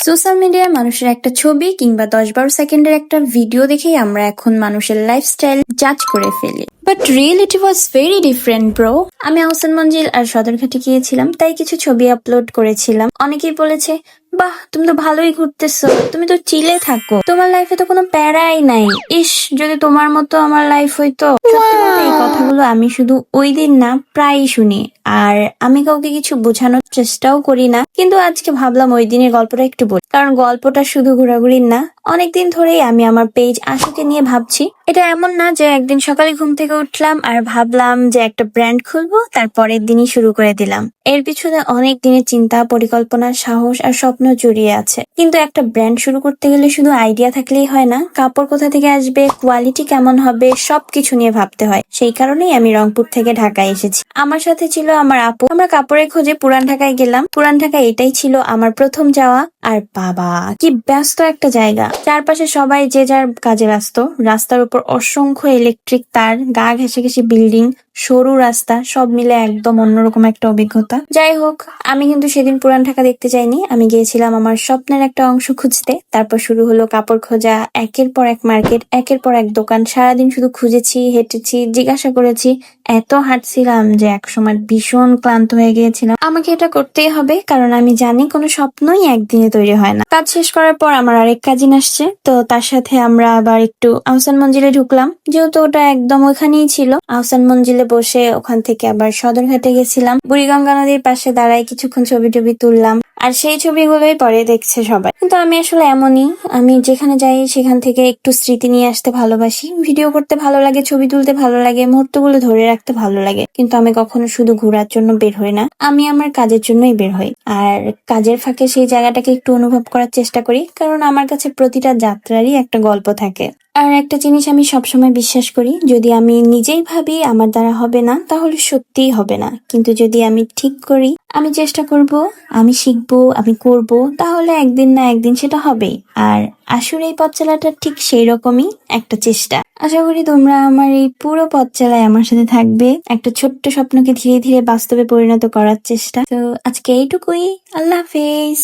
Social মিডিয়ায় মানুষের একটা ছবি কিংবা 10-12 সেকেন্ডের একটা ভিডিও দেখেই আমরা এখন মানুষের লাইফস্টাইল জাজ করে ফেলি, but reality was very different bro. আমি আহসান মঞ্জিল আর সদরঘাটে গিয়েছিলাম, তাই কিছু ছবি আপলোড করেছিলাম। অনেকেই বলেছে, বাহ তুমি তো ভালোই ঘুরতেছো, তুমি তো চিলে থাকো, তোমার লাইফে তো কোনো প্যারাই নাই। ইস, যদি তোমার মতো আমার লাইফ হইতো। সত্যি বলতে এই কথাগুলো আমি শুধু ওই দিন না, প্রায়ই শুনি। আর আমি কাউকে কিছু বোঝানোর চেষ্টাও করি না, কিন্তু আজকে ভাবলাম ওই দিনের গল্পটা একটু বলি, কারণ গল্পটা শুধু ঘোরাঘুরির না। অনেকদিন ধরেই আমি আমার পেজ আশুকে নিয়ে ভাবছি। এটা এমন না যে একদিন সকালে ঘুম থেকে উঠলাম আর ভাবলাম যে একটা ব্র্যান্ড খুলবো, তারপরের দিনই শুরু করে দিলাম। এর পিছনে অনেক দিনের চিন্তা, পরিকল্পনা, সাহস আর স্বপ্ন জড়িয়ে আছে। কিন্তু একটা ব্র্যান্ড শুরু করতে গেলে শুধু আইডিয়া থাকলেই হয় না, কাপড় কোথা থেকে আসবে, কোয়ালিটি কেমন হবে, সবকিছু নিয়ে ভাবতে হয়। সেই কারণেই আমি রংপুর থেকে ঢাকায় এসেছি। আমার সাথে ছিল আমার আপু। আমরা কাপড়ের খোঁজে পুরান ঢাকায় গেলাম। পুরান ঢাকা এটাই ছিল আমার প্রথম যাওয়া। আর বাবা, কি ব্যস্ত একটা জায়গা! চারপাশে সবাই যে যার কাজে ব্যস্ত। রাস্তার উপর অসংখ্য ইলেকট্রিক তার, গা ঘেঁষে বিল্ডিং, সরু রাস্তা, সব মিলে একদম অন্যরকম একটা অভিজ্ঞতা। যাই হোক, আমি কিন্তু সেদিন পুরান ঢাকা দেখতে যাইনি। আমি গিয়েছিলাম আমার স্বপ্নের একটা অংশ খুঁজতে। তারপর শুরু হলো কাপড় খোঁজা। একের পর এক মার্কেট, একের পর এক দোকান। সারাদিন শুধু খুঁজেছি, হেঁটেছি, জিজ্ঞাসা করেছি। এত হাঁটছিলাম যে একসময় ভীষণ ক্লান্ত হয়ে গিয়েছিলাম। আমাকে এটা করতেই হবে, কারণ আমি জানি কোনো স্বপ্নই একদিনে তৈরি হয় না। কাজ শেষ করার পর আমার আরেক কাজিন আসছে, তো তার সাথে আমরা আবার একটু আহসান মঞ্জিলে ঢুকলাম, যেহেতু ওটা একদম ওখানেই ছিল। আহসান মঞ্জিলে বসে ওখান থেকে আবার সদরঘাটে গেছিলাম। বুড়িগঙ্গা নদীর পাশে দাঁড়ায় কিছুক্ষণ ছবি টবি তুললাম। আর সেই ছবিগুলোই পরে দেখছে সবাই। কিন্তু আমি আসলে এমনই, আমি যেখানে যাই সেখান থেকে একটু স্মৃতি নিয়ে আসতে ভালোবাসি। ভিডিও করতে ভালো লাগে, ছবি তুলতে ভালো লাগে, মুহূর্তগুলো ধরে রাখতে ভালো লাগে। কিন্তু আমি কখনো শুধু ঘোরার জন্য বের হই না, আমি আমার কাজের জন্যই বের হই। আর কাজের ফাঁকে সেই জায়গাটাকে একটু অনুভব করার চেষ্টা করি, কারণ আমার কাছে প্রতিটা যাত্রারই একটা গল্প থাকে। আর একটা জিনিস আমি সবসময় বিশ্বাস করি, যদি আমি নিজেই ভাবি আমার দ্বারা হবে না, তাহলে সত্যিই হবে না। কিন্তু যদি আমি ঠিক করি, আমি চেষ্টা করব, আমি শিখবো, আমি করব, তাহলে একদিন না একদিন সেটা হবেই। আর আসলে এই পথ চলাটা ঠিক সেই রকমই একটা চেষ্টা। আশা করি তোমরা আমার এই পুরো পথ চলায় আমার সাথে থাকবে, একটা ছোট্ট স্বপ্নকে ধীরে ধীরে বাস্তবে পরিণত করার চেষ্টা। তো আজকে এইটুকুই। আল্লাহ হাফেজ।